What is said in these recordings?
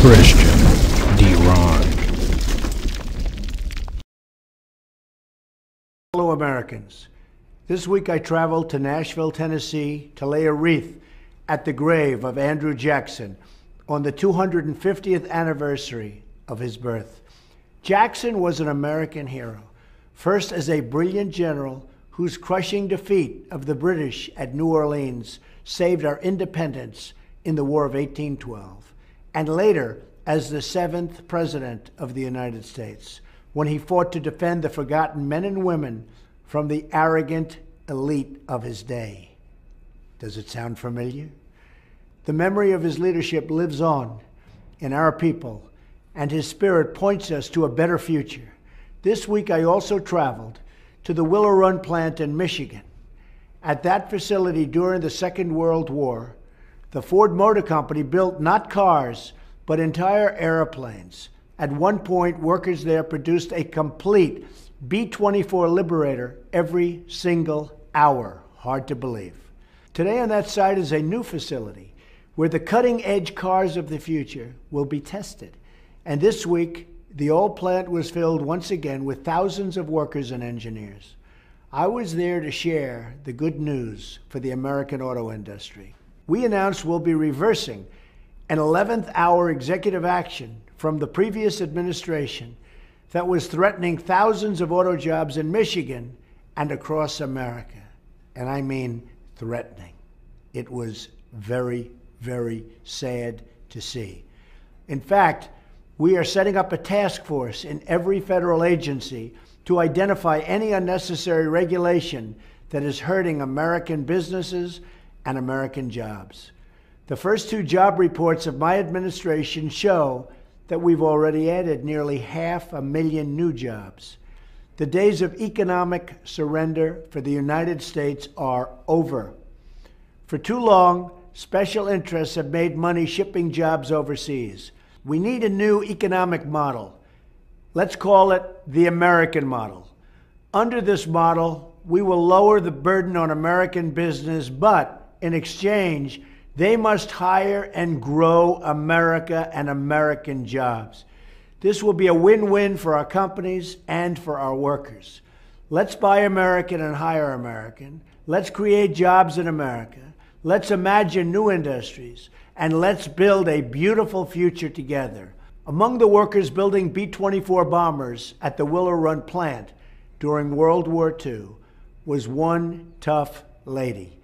Christian D-Ron. Fellow Americans, this week I traveled to Nashville, Tennessee to lay a wreath at the grave of Andrew Jackson on the 250th anniversary of his birth. Jackson was an American hero, first as a brilliant general whose crushing defeat of the British at New Orleans saved our independence in the War of 1812, and later as the 7th President of the United States, when he fought to defend the forgotten men and women from the arrogant elite of his day. Does it sound familiar? The memory of his leadership lives on in our people, and his spirit points us to a better future. This week I also traveled to the Willow Run plant in Michigan. At that facility during the Second World War, the Ford Motor Company built not cars, but entire airplanes. At one point, workers there produced a complete B-24 Liberator every single hour. Hard to believe. Today on that site is a new facility where the cutting-edge cars of the future will be tested. And this week, the old plant was filled once again with thousands of workers and engineers. I was there to share the good news for the American auto industry. We announced we'll be reversing an 11th hour executive action from the previous administration that was threatening thousands of auto jobs in Michigan and across America. And I mean threatening. It was very, very sad to see. In fact, we are setting up a task force in every federal agency to identify any unnecessary regulation that is hurting American businesses and American jobs. The first 2 job reports of my administration show that we've already added nearly 500,000 new jobs. The days of economic surrender for the United States are over. For too long, special interests have made money shipping jobs overseas. We need a new economic model. Let's call it the American model. Under this model, we will lower the burden on American business, but in exchange, they must hire and grow America and American jobs. This will be a win-win for our companies and for our workers. Let's buy American and hire American. Let's create jobs in America. Let's imagine new industries. And let's build a beautiful future together. Among the workers building B-24 bombers at the Willow Run plant during World War II was one tough lady.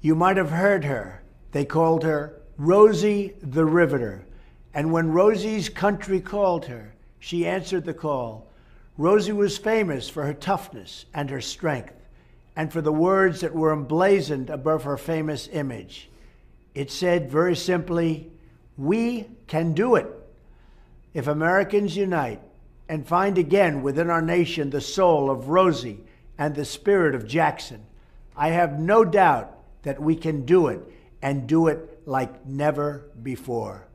You might have heard her. They called her Rosie the Riveter. And when Rosie's country called her, she answered the call. Rosie was famous for her toughness and her strength, and for the words that were emblazoned above her famous image. It said very simply, "We can do it." If Americans unite and find again within our nation the soul of Rosie and the spirit of Jackson, I have no doubt that we can do it, and do it like never before.